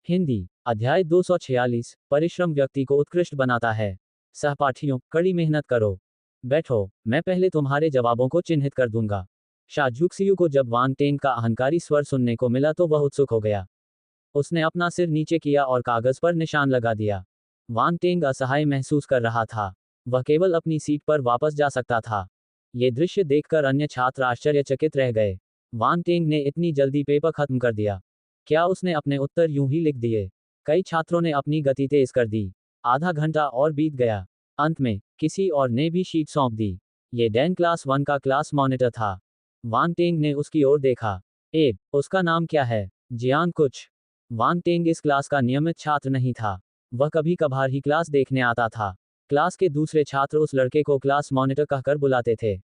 हिंदी अध्याय 246 परिश्रम व्यक्ति को उत्कृष्ट बनाता है। सहपाठियों, कड़ी मेहनत करो। बैठो, मैं पहले तुम्हारे जवाबों को चिन्हित कर दूंगा। शा झुक्सियू को जब वांग टेंग का अहंकारी स्वर सुनने को मिला तो वह उत्सुक हो गया। उसने अपना सिर नीचे किया और कागज पर निशान लगा दिया। वांग टेंग असहाय महसूस कर रहा था। वह केवल अपनी सीट पर वापस जा सकता था। ये दृश्य देखकर अन्य छात्र आश्चर्यचकित रह गए। वांग टेंग ने इतनी जल्दी पेपर खत्म कर दिया। क्या उसने अपने उत्तर यूं ही लिख दिए? कई छात्रों ने अपनी गति तेज कर दी। आधा घंटा और बीत गया। अंत में किसी और ने भी शीट सौंप दी। ये डैन क्लास 1 का क्लास मॉनिटर था। वांग टेंग ने उसकी ओर देखा। उसका नाम क्या है? जियांग कुछ। वांग टेंग इस क्लास का नियमित छात्र नहीं था। वह कभी कभार ही क्लास देखने आता था। क्लास के दूसरे छात्र उस लड़के को क्लास मॉनिटर कहकर बुलाते थे,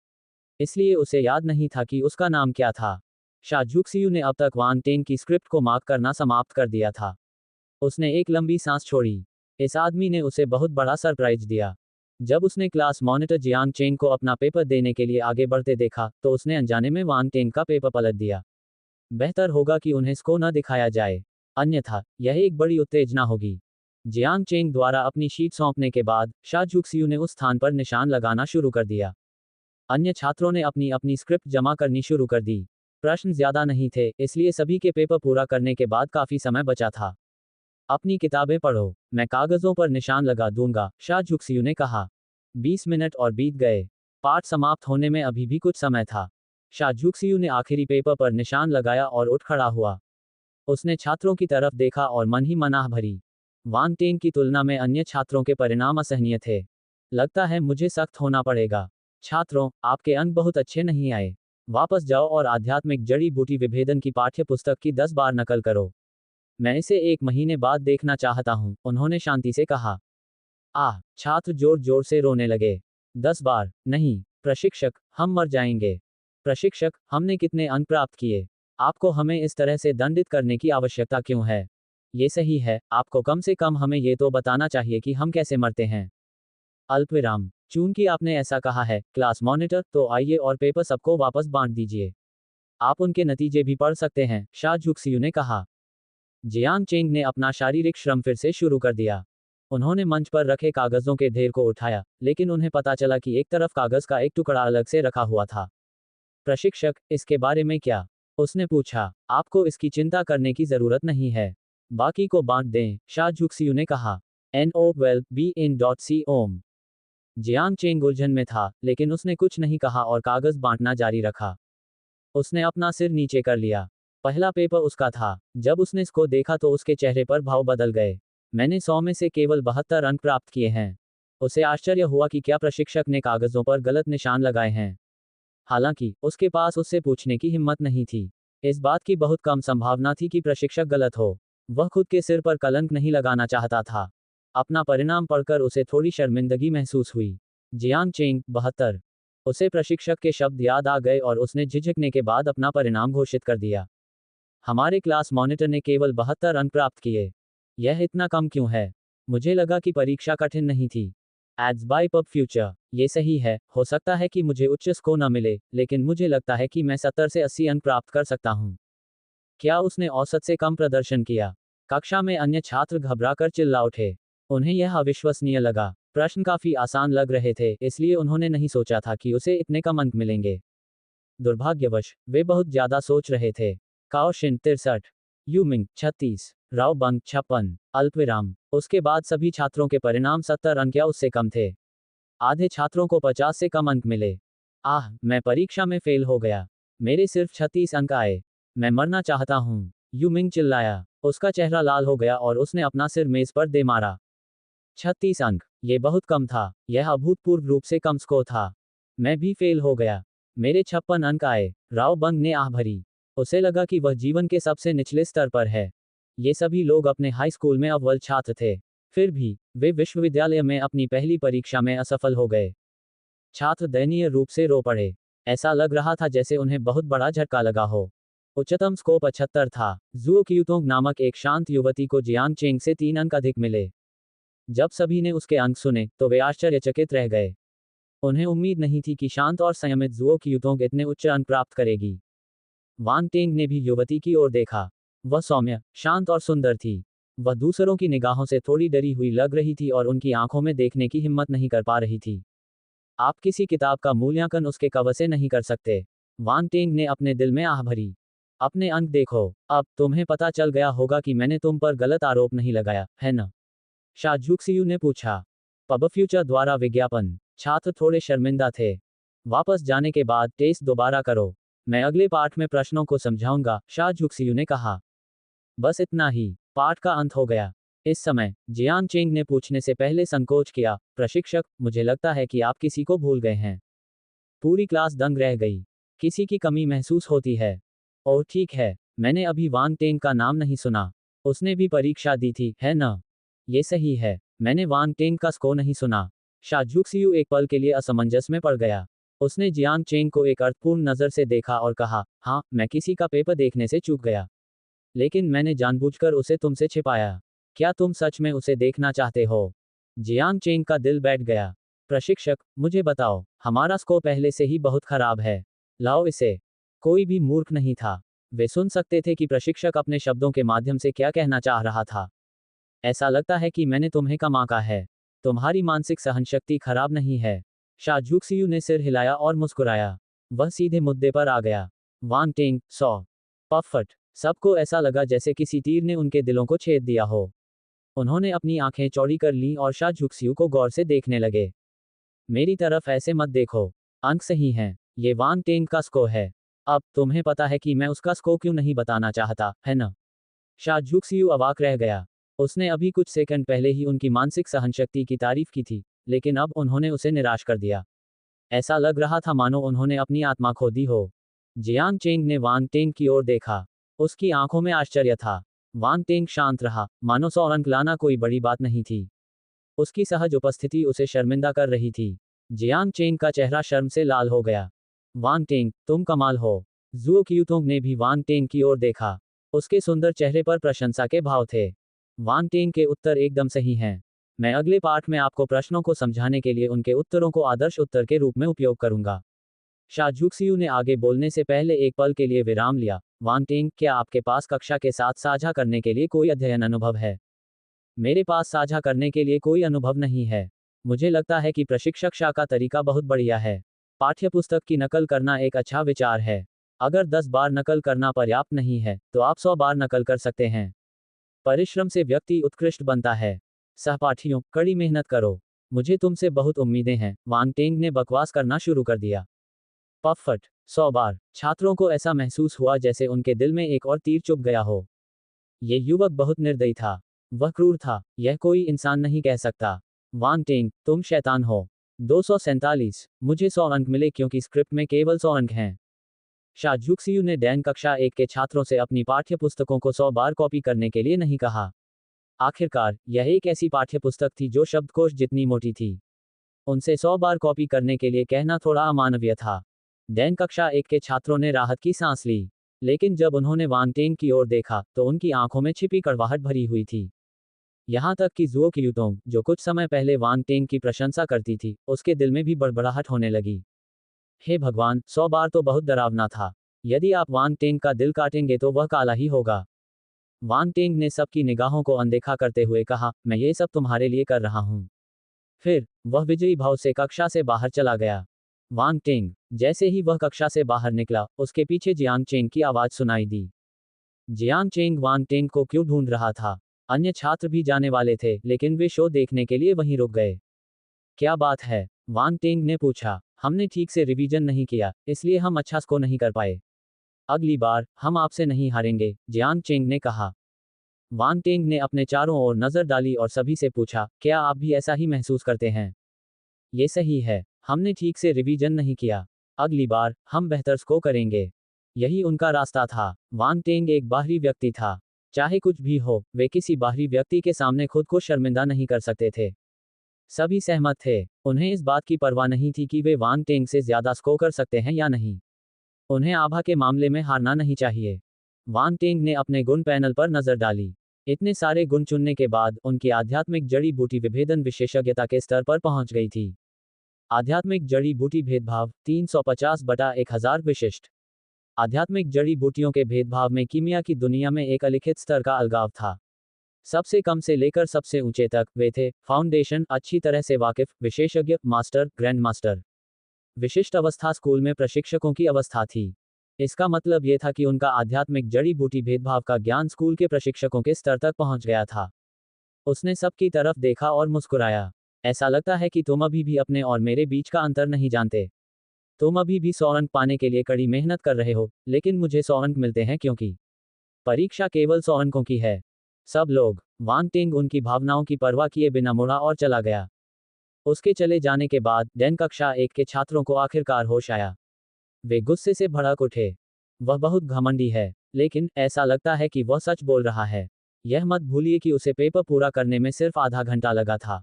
इसलिए उसे याद नहीं था कि उसका नाम क्या था। शा झुक्सियू ने अब तक वांग टेंग की स्क्रिप्ट को मार्क करना समाप्त कर दिया था। उसने एक लंबी सांस छोड़ी। इस आदमी ने उसे बहुत बड़ा सरप्राइज दिया। जब उसने क्लास मॉनिटर जियांग चेंग को अपना पेपर देने के लिए आगे बढ़ते देखा तो उसने अनजाने में वांग टेंग का पेपर पलट दिया। बेहतर होगा कि उन्हें इसको न दिखाया जाए, अन्यथा यह एक बड़ी उत्तेजना होगी। जियांग चेंग द्वारा अपनी शीट सौंपने के बाद शा झुक्सियू ने उस स्थान पर निशान लगाना शुरू कर दिया। अन्य छात्रों ने अपनी अपनी स्क्रिप्ट जमा करनी शुरू कर दी। प्रश्न ज्यादा नहीं थे, इसलिए सभी के पेपर पूरा करने के बाद काफी समय बचा था। अपनी किताबें पढ़ो, मैं कागजों पर निशान लगा दूंगा, शा झुक्सियू ने कहा। 20 मिनट और बीत गए। पाठ समाप्त होने में अभी भी कुछ समय था। शा झुक्सियू ने आखिरी पेपर पर निशान लगाया और उठ खड़ा हुआ। उसने छात्रों की तरफ देखा और मन ही मन आह भरी। वांग टेंग की तुलना में अन्य छात्रों के परिणाम असहनीय थे। लगता है मुझे सख्त होना पड़ेगा। छात्रों, आपके अंक बहुत अच्छे नहीं आए। वापस जाओ और आध्यात्मिक जड़ी बूटी विभेदन की पाठ्य पुस्तक की 10 बार नकल करो। मैं इसे 1 महीने बाद देखना चाहता हूं, उन्होंने शांति से कहा। छात्र जोर जोर से रोने लगे। 10 बार नहीं, प्रशिक्षक, हम मर जाएंगे। प्रशिक्षक, हमने कितने अंक प्राप्त किए? आपको हमें इस तरह से दंडित करने की आवश्यकता क्यों है? ये सही है, आपको कम से कम हमें ये तो बताना चाहिए कि हम कैसे मरते हैं। अल्पविराम। चूंकि आपने ऐसा कहा है, क्लास मॉनिटर, तो आइए और पेपर सबको वापस बांट दीजिए। आप उनके नतीजे भी पढ़ सकते हैं, शा झुक्सियू ने कहा। जियांग चेंग ने अपना शारीरिक श्रम फिर से शुरू कर दिया। उन्होंने मंच पर रखे कागजों के ढेर को उठाया, लेकिन उन्हें पता चला कि एक तरफ कागज का एक टुकड़ा अलग से रखा हुआ था। प्रशिक्षक, इसके बारे में क्या? उसने पूछा। आपको इसकी चिंता करने की जरूरत नहीं है। बाकी को बांट दें, शा झुक्सियू ने कहा। NO12BN.C ओम। जियांग चेंग उलझन में था, लेकिन उसने कुछ नहीं कहा और कागज बांटना जारी रखा। उसने अपना सिर नीचे कर लिया। पहला पेपर उसका था। जब उसने इसको देखा तो उसके चेहरे पर भाव बदल गए। मैंने 100 में से केवल 72 अंक प्राप्त किए हैं। उसे आश्चर्य हुआ कि क्या प्रशिक्षक ने कागजों पर गलत निशान लगाए हैं। हालांकि उसके पास उससे पूछने की हिम्मत नहीं थी। इस बात की बहुत कम संभावना थी कि प्रशिक्षक गलत हो। वह खुद के सिर पर कलंक नहीं लगाना चाहता था। अपना परिणाम पढ़कर उसे थोड़ी शर्मिंदगी महसूस हुई। Jiang Cheng 72। उसे प्रशिक्षक के शब्द याद आ गए और उसने झिझकने के बाद अपना परिणाम घोषित कर दिया। हमारे क्लास मॉनिटर ने केवल 72 अंक प्राप्त किए। यह इतना कम क्यों है? मुझे लगा कि परीक्षा कठिन नहीं थी। Ads by pub future. ये सही है, हो सकता है कि मुझे उच्च स्कोर न मिले, लेकिन मुझे लगता है कि मैं 70 से 80 अंक प्राप्त कर सकता हूँ। क्या उसने औसत से कम प्रदर्शन किया? कक्षा में अन्य छात्र घबराकर चिल्ला उठे। उन्हें यह अविश्वसनीय लगा। प्रश्न काफी आसान लग रहे थे, इसलिए उन्होंने नहीं सोचा था कि उसे इतने कम अंक मिलेंगे। दुर्भाग्यवश, वे बहुत ज्यादा सोच रहे थे। काओशिन 63, यूमिंग 36, राव बंग 56, अल्पविराम। उसके बाद सभी छात्रों के परिणाम 70 अंक या उससे कम थे। आधे छात्रों को 50 से कम अंक मिले। मैं परीक्षा में फेल हो गया। मेरे सिर्फ 36 अंक आए। मैं मरना चाहता हूँ, यूमिंग चिल्लाया। उसका चेहरा लाल हो गया और उसने अपना सिर मेज पर दे मारा। 36 अंक, ये बहुत कम था। यह अभूतपूर्व रूप से कम स्कोर था। मैं भी फेल हो गया। मेरे 56 अंक आए। राव बंग ने आह भरी। उसे लगा कि वह जीवन के सबसे निचले स्तर पर है। ये सभी लोग अपने हाई स्कूल में अव्वल छात्र थे। फिर भी वे विश्वविद्यालय में अपनी पहली परीक्षा में असफल हो गए। छात्र दयनीय रूप से रो पड़े। ऐसा लग रहा था जैसे उन्हें बहुत बड़ा झटका लगा हो। उच्चतम स्कोर 75 था। जुओ क्यूतोंग नामक एक शांत युवती को जियांग चेंग से 3 अंक अधिक मिले। जब सभी ने उसके अंक सुने तो वे आश्चर्यचकित रह गए। उन्हें उम्मीद नहीं थी कि शांत और संयमित जुओ क्यूतोंग इतने उच्च अंक प्राप्त करेगी। वांग टेंग ने भी युवती की ओर देखा। वह सौम्य, शांत और सुंदर थी। वह दूसरों की निगाहों से थोड़ी डरी हुई लग रही थी और उनकी आंखों में देखने की हिम्मत नहीं कर पा रही थी। आप किसी किताब का मूल्यांकन उसके कवर से नहीं कर सकते। वान टेंग ने अपने दिल में आह भरी। अपने अंक देखो, अब तुम्हें पता चल गया होगा कि मैंने तुम पर गलत आरोप नहीं लगाया, है न? शा झुक्सियू ने पूछा। पब फ्यूचर द्वारा विज्ञापन। छात्र थोड़े शर्मिंदा थे। वापस जाने के बाद टेस्ट दोबारा करो। मैं अगले पाठ में प्रश्नों को समझाऊंगा, शा झुक्सियू ने कहा। बस इतना ही। पाठ का अंत हो गया। इस समय जियान चेंग ने पूछने से पहले संकोच किया, प्रशिक्षक, मुझे लगता है कि आप किसी को भूल गए हैं। पूरी क्लास दंग रह गई। किसी की कमी महसूस होती है। ओह ठीक है, मैंने अभी वांग टेंग का नाम नहीं सुना। उसने भी परीक्षा दी थी, है न? ये सही है, मैंने वांग टेंग का स्कोर नहीं सुना। शा झुक्सियू एक पल के लिए असमंजस में पड़ गया। उसने जियांग चेंग को एक अर्थपूर्ण नज़र से देखा और कहा, हाँ, मैं किसी का पेपर देखने से चूक गया। लेकिन मैंने जानबूझकर उसे तुमसे छिपाया। क्या तुम सच में उसे देखना चाहते हो? जियांग चेंग का दिल बैठ गया। प्रशिक्षक, मुझे बताओ, हमारा स्कोर पहले से ही बहुत खराब है। लाओ इसे। कोई भी मूर्ख नहीं था। वे सुन सकते थे कि प्रशिक्षक अपने शब्दों के माध्यम से क्या कहना चाह रहा था। ऐसा लगता है कि मैंने तुम्हें कम आंका है। तुम्हारी मानसिक सहनशक्ति खराब नहीं है। शा झुक्सियू ने सिर हिलाया और मुस्कुराया। वह सीधे मुद्दे पर आ गया। वांग टेंग, 100। पफट। सबको ऐसा लगा जैसे किसी तीर ने उनके दिलों को छेद दिया हो। उन्होंने अपनी आंखें चौड़ी कर लीं और शा झुक्सियू को गौर से देखने लगे। मेरी तरफ ऐसे मत देखो। अंक सही हैं। ये वांग टेंग का स्कोर है। अब तुम्हें पता है कि मैं उसका स्कोर क्यों नहीं बताना चाहता, है न? शा झुक्सियू अवाक रह गया। उसने अभी कुछ सेकंड पहले ही उनकी मानसिक सहनशक्ति की तारीफ की थी, लेकिन अब उन्होंने उसे निराश कर दिया। ऐसा लग रहा था मानो उन्होंने अपनी आत्मा खो दी हो। जियांग चेंग ने वांग टेंग की ओर देखा। उसकी आंखों में आश्चर्य था। वांग टेंग शांत रहा, मानो 100 अंक लाना कोई बड़ी बात नहीं थी। उसकी सहज उपस्थिति उसे शर्मिंदा कर रही थी। जियांग चेंग का चेहरा शर्म से लाल हो गया। वांग टेंग, तुम कमाल हो। जुओ क्यूतोंग ने भी वांग टेंग की ओर देखा। उसके सुंदर चेहरे पर प्रशंसा के भाव थे। वांग टेंग के उत्तर एकदम सही हैं। मैं अगले पाठ में आपको प्रश्नों को समझाने के लिए उनके उत्तरों को आदर्श उत्तर के रूप में उपयोग करूंगा। शा झुक्सियू ने आगे बोलने से पहले एक पल के लिए विराम लिया। वांग टेंग, क्या आपके पास कक्षा के साथ साझा करने के लिए कोई अध्ययन अनुभव है? मेरे पास साझा करने के लिए कोई अनुभव नहीं है। मुझे लगता है कि प्रशिक्षक शा का तरीका बहुत बढ़िया है। पाठ्यपुस्तक की नकल करना एक अच्छा विचार है। अगर 10 बार नकल करना पर्याप्त नहीं है, तो आप 100 बार नकल कर सकते हैं। परिश्रम से व्यक्ति उत्कृष्ट बनता है। सहपाठियों, कड़ी मेहनत करो। मुझे तुमसे बहुत उम्मीदें हैं। वांग टेंग ने बकवास करना शुरू कर दिया। पफट। 100 बार। छात्रों को ऐसा महसूस हुआ जैसे उनके दिल में एक और तीर चुभ गया हो। ये युवक बहुत निर्दयी था। वह क्रूर था। यह कोई इंसान नहीं कह सकता। वांग टेंग, तुम शैतान हो। 247। मुझे 100 अंक मिले क्योंकि स्क्रिप्ट में केवल 100 अंक हैं। शा झुक्सियू ने डैन कक्षा 1 के छात्रों से अपनी पाठ्यपुस्तकों को 100 बार कॉपी करने के लिए नहीं कहा। आखिरकार, यह एक ऐसी पाठ्यपुस्तक थी जो शब्दकोश जितनी मोटी थी। उनसे 100 बार कॉपी करने के लिए कहना थोड़ा अमानवीय था। डैन कक्षा 1 के छात्रों ने राहत की सांस ली। लेकिन जब उन्होंने वांग टेंग की ओर देखा, तो उनकी आंखों में छिपी कड़वाहट भरी हुई थी। यहाँ तक कि जुओ क्यूतोंग, जो कुछ समय पहले वांग टेंग की प्रशंसा करती थी, उसके दिल में भी बड़बड़ाहट होने लगी। हे भगवान, 100 बार तो बहुत डरावना था। यदि आप वांग टेंग का दिल काटेंगे तो वह काला ही होगा। वांग टेंग ने सबकी निगाहों को अनदेखा करते हुए कहा, मैं ये सब तुम्हारे लिए कर रहा हूँ। फिर वह विजयी भाव से कक्षा से बाहर चला गया। वांग टेंग। जैसे ही वह कक्षा से बाहर निकला, उसके पीछे जियांग चेंग की आवाज सुनाई दी। जियांग चेंग वांग टेंग को क्यों ढूंढ रहा था? अन्य छात्र भी जाने वाले थे, लेकिन वे शो देखने के लिए वहीं रुक गए। क्या बात है? वांग टेंग ने पूछा। हमने ठीक से रिवीजन नहीं किया, इसलिए हम अच्छा स्कोर नहीं कर पाए। अगली बार हम आपसे नहीं हारेंगे, जियांग चेंग ने कहा। वांग टेंग ने अपने चारों ओर नजर डाली और सभी से पूछा, क्या आप भी ऐसा ही महसूस करते हैं? ये सही है, हमने ठीक से रिवीजन नहीं किया। अगली बार हम बेहतर स्कोर करेंगे। यही उनका रास्ता था। वांग टेंग एक बाहरी व्यक्ति था। चाहे कुछ भी हो, वे किसी बाहरी व्यक्ति के सामने खुद को शर्मिंदा नहीं कर सकते थे। सभी सहमत थे। उन्हें इस बात की परवाह नहीं थी कि वे वांग टेंग से ज्यादा स्कोर कर सकते हैं या नहीं। उन्हें आभा के मामले में हारना नहीं चाहिए। वांग टेंग ने अपने गुण पैनल पर नजर डाली। इतने सारे गुण चुनने के बाद उनकी आध्यात्मिक जड़ी बूटी विभेदन विशेषज्ञता के स्तर पर पहुंच गई थी। आध्यात्मिक जड़ी बूटी भेदभाव 350/1000 विशिष्ट। आध्यात्मिक जड़ी बूटियों के भेदभाव में कीमिया की दुनिया में एक अलिखित स्तर का अलगाव था। सबसे कम से लेकर सबसे ऊंचे तक वे थे फाउंडेशन, अच्छी तरह से वाकिफ, विशेषज्ञ, मास्टर, ग्रैंड मास्टर। विशिष्ट अवस्था स्कूल में प्रशिक्षकों की अवस्था थी। इसका मतलब यह था कि उनका आध्यात्मिक जड़ी बूटी भेदभाव का ज्ञान स्कूल के प्रशिक्षकों के स्तर तक पहुंच गया था। उसने सबकी तरफ देखा और मुस्कुराया। ऐसा लगता है कि तुम अभी भी अपने और मेरे बीच का अंतर नहीं जानते। तुम अभी भी 100 अंक पाने के लिए कड़ी मेहनत कर रहे हो, लेकिन मुझे 100 अंक मिलते हैं क्योंकि परीक्षा केवल 100 अंकों की है। सब लोग। वांग टिंग उनकी भावनाओं की परवाह किए बिना मुड़ा और चला गया। उसके चले जाने के बाद डेन कक्षा 1 के छात्रों को आखिरकार होश आया। वे गुस्से से भड़क उठे। वह बहुत घमंडी है, लेकिन ऐसा लगता है कि वह सच बोल रहा है। यह मत भूलिए कि उसे पेपर पूरा करने में सिर्फ आधा घंटा लगा था।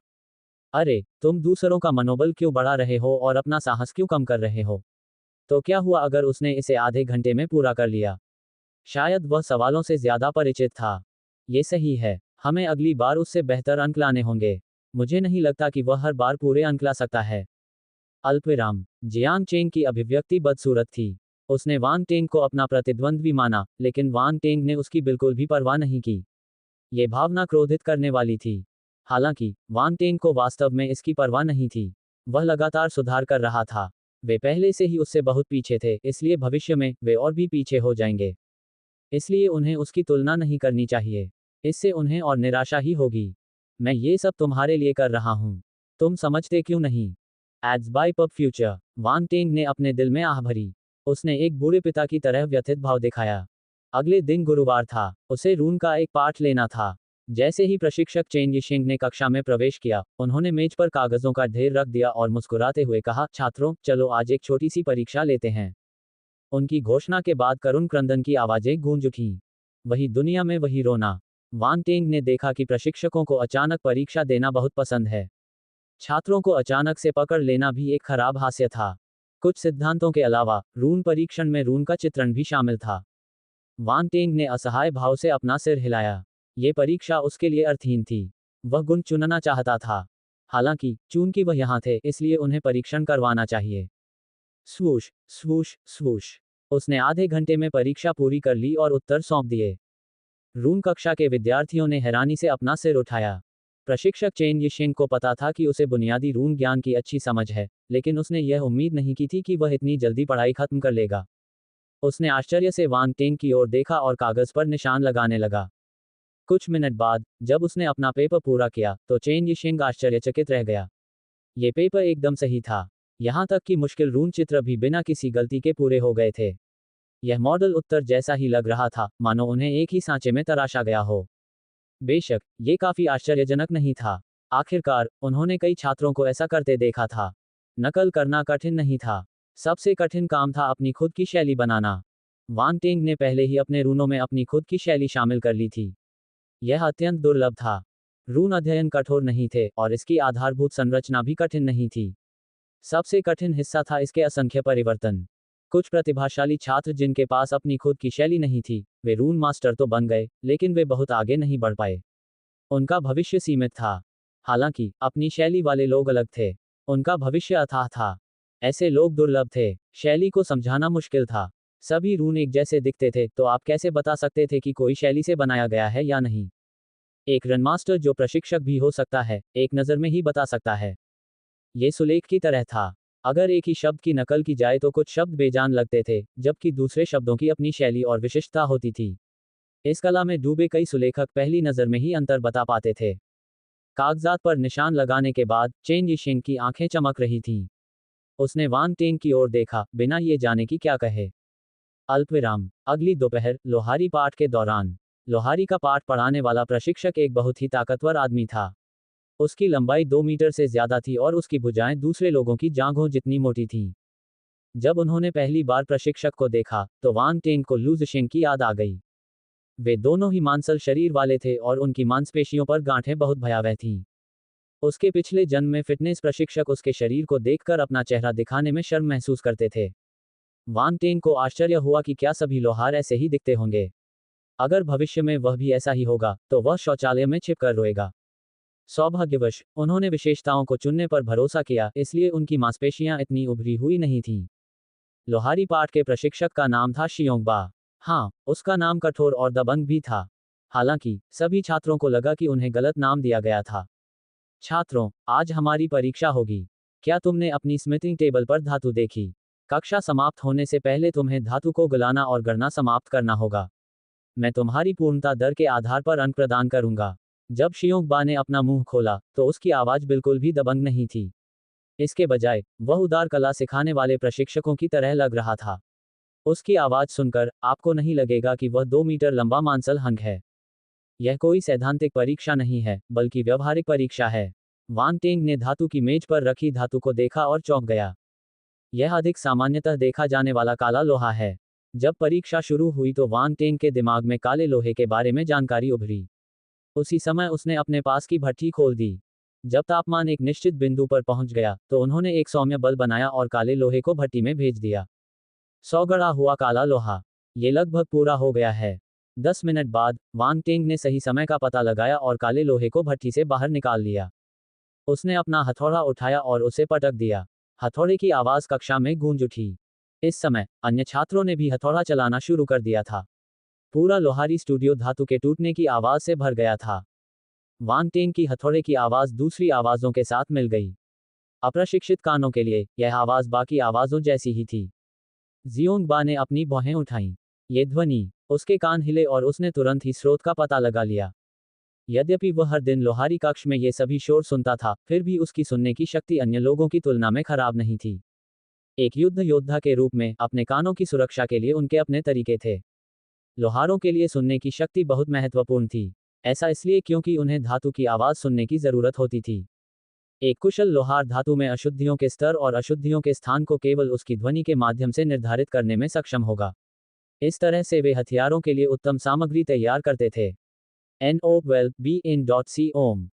अरे, तुम दूसरों का मनोबल क्यों बढ़ा रहे हो और अपना साहस क्यों कम कर रहे हो? तो क्या हुआ अगर उसने इसे आधे घंटे में पूरा कर लिया? शायद वह सवालों से ज्यादा परिचित था। ये सही है, हमें अगली बार उससे बेहतर अंक लाने होंगे। मुझे नहीं लगता कि वह हर बार पूरे अंक ला सकता है। अल्पविराम। जियांग चेंग की अभिव्यक्ति बदसूरत थी। उसने वांग टेंग को अपना प्रतिद्वंद्वी माना, लेकिन वांग टेंग ने उसकी बिल्कुल भी परवाह नहीं की। ये भावना क्रोधित करने वाली थी। हालांकि वांग टेंग को वास्तव में इसकी परवाह नहीं थी। वह लगातार सुधार कर रहा था। वे पहले से ही उससे बहुत पीछे थे, इसलिए भविष्य में वे और भी पीछे हो जाएंगे। इसलिए उन्हें उसकी तुलना नहीं करनी चाहिए। इससे उन्हें और निराशा ही होगी। मैं ये सब तुम्हारे लिए कर रहा हूं। तुम समझते क्यों नहीं? Ads by pub future. Wang Teng ने अपने दिल में आह भरी। उसने एक बूढ़े पिता की तरह व्यथित भाव दिखाया। अगले दिन गुरुवार था। उसे रून का एक पाठ लेना था। जैसे ही प्रशिक्षक चेन यिशिंग ने कक्षा में प्रवेश किया, उन्होंने मेज पर कागजों का ढेर रख दिया और मुस्कुराते हुए कहा, छात्रों, चलो आज एक छोटी सी परीक्षा लेते हैं। उनकी घोषणा के बाद करुण क्रंदन की आवाजें गूंज उठीं। वही दुनिया में वही रोना। वांग टेंग ने देखा कि प्रशिक्षकों को अचानक परीक्षा देना बहुत पसंद है। छात्रों को अचानक से पकड़ लेना भी एक खराब हास्य था। कुछ सिद्धांतों के अलावा रून परीक्षण में रून का चित्रण भी शामिल था। वांग टेंग ने असहाय भाव से अपना सिर हिलाया। ये परीक्षा उसके लिए अर्थहीन थी। वह गुण चुनना चाहता था। हालांकि चूंकि वह यहाँ थे, इसलिए उन्हें परीक्षण करवाना चाहिए। स्वूश स्वूश स्वूश। उसने आधे घंटे में परीक्षा पूरी कर ली और उत्तर सौंप दिए। रून कक्षा के विद्यार्थियों ने हैरानी से अपना सिर उठाया। प्रशिक्षक चेन यिशिंग को पता था कि उसे बुनियादी रून ज्ञान की अच्छी समझ है, लेकिन उसने यह उम्मीद नहीं की थी कि वह इतनी जल्दी पढ़ाई खत्म कर लेगा। उसने आश्चर्य से वांग टेंग की ओर देखा और कागज पर निशान लगाने लगा। कुछ मिनट बाद, जब उसने अपना पेपर पूरा किया, तो चेन यिशिंग आश्चर्यचकित रह गया। ये पेपर एकदम सही था। यहाँ तक कि मुश्किल रून चित्र भी बिना किसी गलती के पूरे हो गए थे। यह मॉडल उत्तर जैसा ही लग रहा था, मानो उन्हें एक ही सांचे में तराशा गया हो। बेशक, ये काफी आश्चर्यजनक नहीं था। आखिरकार, उन्होंने कई छात्रों को ऐसा करते देखा था। नकल करना कठिन नहीं था। सबसे कठिन काम था अपनी खुद की शैली बनाना। वांग टेंग ने पहले ही अपने रूनों में अपनी खुद की शैली शामिल कर ली थी। यह अत्यंत दुर्लभ था। रून अध्ययन कठोर नहीं थे और इसकी आधारभूत संरचना भी कठिन नहीं थी। सबसे कठिन हिस्सा था इसके असंख्य परिवर्तन। कुछ प्रतिभाशाली छात्र जिनके पास अपनी खुद की शैली नहीं थी, वे रून मास्टर तो बन गए, लेकिन वे बहुत आगे नहीं बढ़ पाए। उनका भविष्य सीमित था। हालांकि अपनी शैली वाले लोग अलग थे। उनका भविष्य अथाह था। ऐसे लोग दुर्लभ थे। शैली को समझाना मुश्किल था। सभी रून एक जैसे दिखते थे, तो आप कैसे बता सकते थे कि कोई शैली से बनाया गया है या नहीं? एक रनमास्टर जो प्रशिक्षक भी हो सकता है, एक नज़र में ही बता सकता है। ये सुलेख की तरह था। अगर एक ही शब्द की नकल की जाए तो कुछ शब्द बेजान लगते थे, जबकि दूसरे शब्दों की अपनी शैली और विशिष्टता होती थी। इस कला में डूबे कई सुलेखक पहली नज़र में ही अंतर बता पाते थे। कागजात पर निशान लगाने के बाद चेन यिशिंग की आंखें चमक रही थीं। उसने वांग टेंग की ओर देखा, बिना ये जाने कि क्या कहे। अल्पविराम। अगली दोपहर, लोहारी पाठ के दौरान। लोहारी का पाठ पढ़ाने वाला प्रशिक्षक एक बहुत ही ताकतवर आदमी था। उसकी लंबाई 2 मीटर से ज्यादा थी और उसकी भुजाएं दूसरे लोगों की जांघों जितनी मोटी थीं। जब उन्होंने पहली बार प्रशिक्षक को देखा, तो वांग टेंग को लू ज़िशिंग की याद आ गई। वे दोनों ही मांसल शरीर वाले थे और उनकी मांसपेशियों पर गांठें बहुत भयावह थीं। उसके पिछले जन्म में फिटनेस प्रशिक्षक उसके शरीर को देखकर अपना चेहरा दिखाने में शर्म महसूस करते थे। वांग टेंग को आश्चर्य हुआ कि क्या सभी लोहार ऐसे ही दिखते होंगे। अगर भविष्य में वह भी ऐसा ही होगा, तो वह शौचालय में छिपकर रोएगा। सौभाग्यवश, उन्होंने विशेषताओं को चुनने पर भरोसा किया, इसलिए उनकी मांसपेशियां इतनी उभरी हुई नहीं थीं। लोहारी पाठ के प्रशिक्षक का नाम था शियोंग बा। हाँ, उसका नाम कठोर और दबंग भी था। हालांकि सभी छात्रों को लगा कि उन्हें गलत नाम दिया गया था। छात्रों, आज हमारी परीक्षा होगी। क्या तुमने अपनी स्मृति टेबल पर धातु देखी? कक्षा समाप्त होने से पहले तुम्हें धातु को गलाना और गणना समाप्त करना होगा। मैं तुम्हारी पूर्णता दर के आधार पर अंक प्रदान करूंगा। जब शियोंगबा ने अपना मुंह खोला तो उसकी आवाज बिल्कुल भी दबंग नहीं थी। इसके बजाय वह उदार कला सिखाने वाले प्रशिक्षकों की तरह लग रहा था। उसकी आवाज सुनकर आपको नहीं लगेगा कि वह 2 मीटर लंबा मांसल हंक है। यह कोई सैद्धांतिक परीक्षा नहीं है, बल्कि व्यवहारिक परीक्षा है। वांग टेंग ने धातु की मेज पर रखी धातु को देखा और चौंक गया। यह अधिक सामान्यतः देखा जाने वाला काला लोहा है। जब परीक्षा शुरू हुई तो वांग टेंग के दिमाग में काले लोहे के बारे में जानकारी उभरी। उसी समय उसने अपने पास की भट्ठी खोल दी। जब तापमान एक निश्चित बिंदु पर पहुंच गया तो उन्होंने एक सौम्य बल बनाया और काले लोहे को भट्टी में भेज दिया। 100 गड़ा हुआ काला लोहा। ये लगभग पूरा हो गया है। 10 मिनट बाद वांग टेंग ने सही समय का पता लगाया और काले लोहे को भट्टी से बाहर निकाल लिया। उसने अपना हथौड़ा उठाया और उसे पटक दिया। हथौड़े की आवाज कक्षा में गूंज उठी। इस समय अन्य छात्रों ने भी हथौड़ा चलाना शुरू कर दिया था। पूरा लोहारी स्टूडियो धातु के टूटने की आवाज से भर गया था। वांग टेंग की हथौड़े की आवाज दूसरी आवाजों के साथ मिल गई। अप्रशिक्षित कानों के लिए यह आवाज बाकी आवाजों जैसी ही थी। जियोंगबा ने अपनी भौहें उठाईं। ये ध्वनि, उसके कान हिले और उसने तुरंत ही स्रोत का पता लगा लिया। यद्यपि वह हर दिन लोहारी कक्ष में ये सभी शोर सुनता था, फिर भी उसकी सुनने की शक्ति अन्य लोगों की तुलना में खराब नहीं थी। एक युद्ध योद्धा के रूप में अपने कानों की सुरक्षा के लिए उनके अपने तरीके थे। लोहारों के लिए सुनने की शक्ति बहुत महत्वपूर्ण थी। ऐसा इसलिए क्योंकि उन्हें धातु की आवाज सुनने की जरूरत होती थी। एक कुशल लोहार धातु में अशुद्धियों के स्तर और अशुद्धियों के स्थान को केवल उसकी ध्वनि के माध्यम से निर्धारित करने में सक्षम होगा। इस तरह से वे हथियारों के लिए उत्तम सामग्री तैयार करते थे। No12BN.com।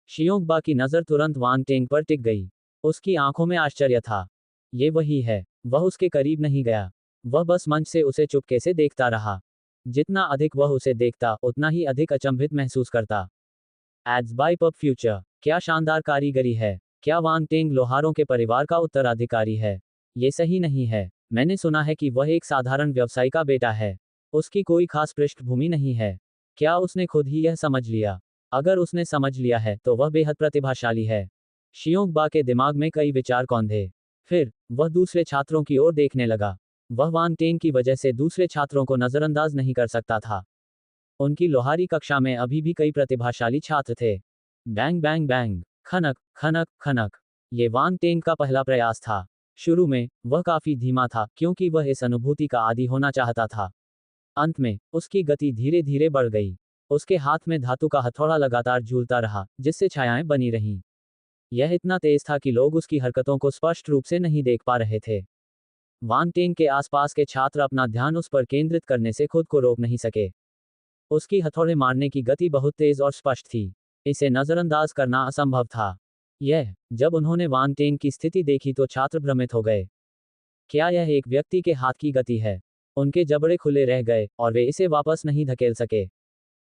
शियोंगबा की नज़र तुरंत वांग टेंग पर टिक गई। उसकी आंखों में आश्चर्य था। ये वही है। वह उसके करीब नहीं गया। वह बस मंच से उसे चुपके से देखता रहा। जितना अधिक वह उसे देखता, उतना ही अधिक अचंभित महसूस करता। Ads by pub future. क्या शानदार कारीगरी है। क्या वांग टेंग लोहारों के परिवार का उत्तराधिकारी है? ये सही नहीं है। मैंने सुना है कि वह एक साधारण व्यवसायी का बेटा है। उसकी कोई खास पृष्ठभूमि नहीं है। क्या उसने खुद ही यह समझ लिया? अगर उसने समझ लिया है तो वह बेहद प्रतिभाशाली है। शियोंगबा के दिमाग में कई विचार कौंधे। फिर वह दूसरे छात्रों की ओर देखने लगा। वह वांग टेंग की वजह से दूसरे छात्रों को नजरअंदाज नहीं कर सकता था। उनकी लोहारी कक्षा में अभी भी कई प्रतिभाशाली छात्र थे। बैंग बैंग बैंग, खनक खनक खनक। ये वांग टेंग का पहला प्रयास था। शुरू में वह काफी धीमा था क्योंकि वह इस अनुभूति का आदी होना चाहता था। अंत में उसकी गति धीरे धीरे बढ़ गई। उसके हाथ में धातु का हथौड़ा लगातार झूलता रहा, जिससे छायाएं बनी रहीं। यह इतना तेज था कि लोग उसकी हरकतों को स्पष्ट रूप से नहीं देख पा रहे थे। वांग टेंग के आसपास के छात्र अपना ध्यान उस पर केंद्रित करने से खुद को रोक नहीं सके। उसकी हथौड़े मारने की गति बहुत तेज और स्पष्ट थी। इसे नजरअंदाज करना असंभव था। जब उन्होंने वांग टेंग की स्थिति देखी तो छात्र भ्रमित हो गए। क्या यह एक व्यक्ति के हाथ की गति है? उनके जबड़े खुले रह गए और वे इसे वापस नहीं धकेल सके।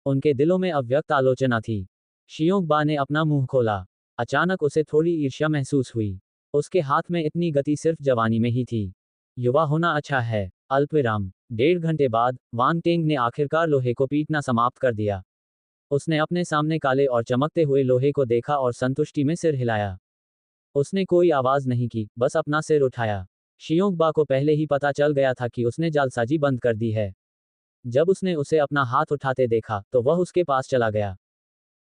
उनके दिलों में अव्यक्त आलोचना थी। शियोंगबा ने अपना मुंह खोला। अचानक उसे थोड़ी ईर्ष्या महसूस हुई। उसके हाथ में इतनी गति सिर्फ जवानी में ही थी। युवा होना अच्छा है। अल्पविराम। 1.5 घंटे बाद वांग टेंग ने आखिरकार लोहे को पीटना समाप्त कर दिया। उसने अपने सामने काले और चमकते हुए लोहे को देखा और संतुष्टि में सिर हिलाया। उसने कोई आवाज नहीं की, बस अपना सिर उठाया। शियोंगबा को पहले ही पता चल गया था कि उसने जालसाजी बंद कर दी है। जब उसने उसे अपना हाथ उठाते देखा तो वह उसके पास चला गया।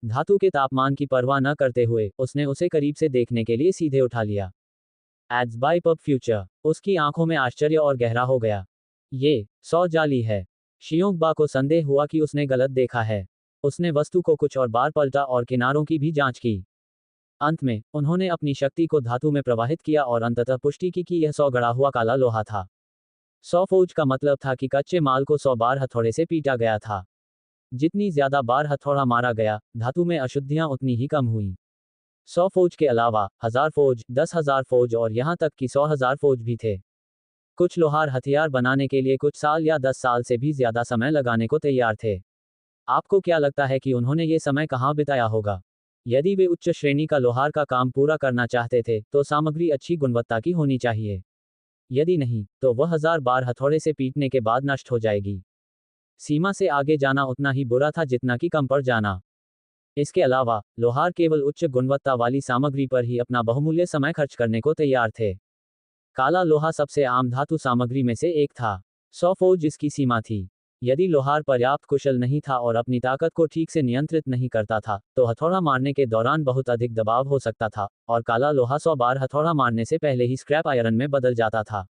धातु के तापमान की परवाह न करते हुए उसने उसे करीब से देखने के लिए सीधे उठा लिया। Ads by pub future. उसकी आंखों में आश्चर्य और गहरा हो गया। ये 100 जाली है। शियोंगबा को संदेह हुआ कि उसने गलत देखा है। उसने वस्तु को कुछ और बार पलटा और किनारों की भी जांच की। अंत में उन्होंने अपनी शक्ति को धातु में प्रवाहित किया और अंततः पुष्टि की कि यह 100 गड़ा हुआ काला लोहा था। 100 फौज का मतलब था कि कच्चे माल को 100 बार हथौड़े से पीटा गया था। जितनी ज्यादा बार हथौड़ा मारा गया, धातु में अशुद्धियां उतनी ही कम हुई। 100 फौज के अलावा 1000 फौज, 10,000 फौज और यहां तक कि 100,000 फौज भी थे। कुछ लोहार हथियार बनाने के लिए कुछ साल या 10 साल से भी ज्यादा समय लगाने को तैयार थे। आपको क्या लगता है कि उन्होंने ये समय कहाँ बिताया होगा? यदि वे उच्च श्रेणी का लोहार का काम पूरा करना चाहते थे तो सामग्री अच्छी गुणवत्ता की होनी चाहिए। यदि नहीं, तो वह 1000 बार हथौड़े से पीटने के बाद नष्ट हो जाएगी। सीमा से आगे जाना उतना ही बुरा था जितना कि कम पर जाना। इसके अलावा लोहार केवल उच्च गुणवत्ता वाली सामग्री पर ही अपना बहुमूल्य समय खर्च करने को तैयार थे। काला लोहा सबसे आम धातु सामग्री में से एक था। 100 फौज इसकी सीमा थी। यदि लोहार पर्याप्त कुशल नहीं था और अपनी ताकत को ठीक से नियंत्रित नहीं करता था, तो हथौड़ा मारने के दौरान बहुत अधिक दबाव हो सकता था, और काला लोहा 100 बार हथौड़ा मारने से पहले ही स्क्रैप आयरन में बदल जाता था।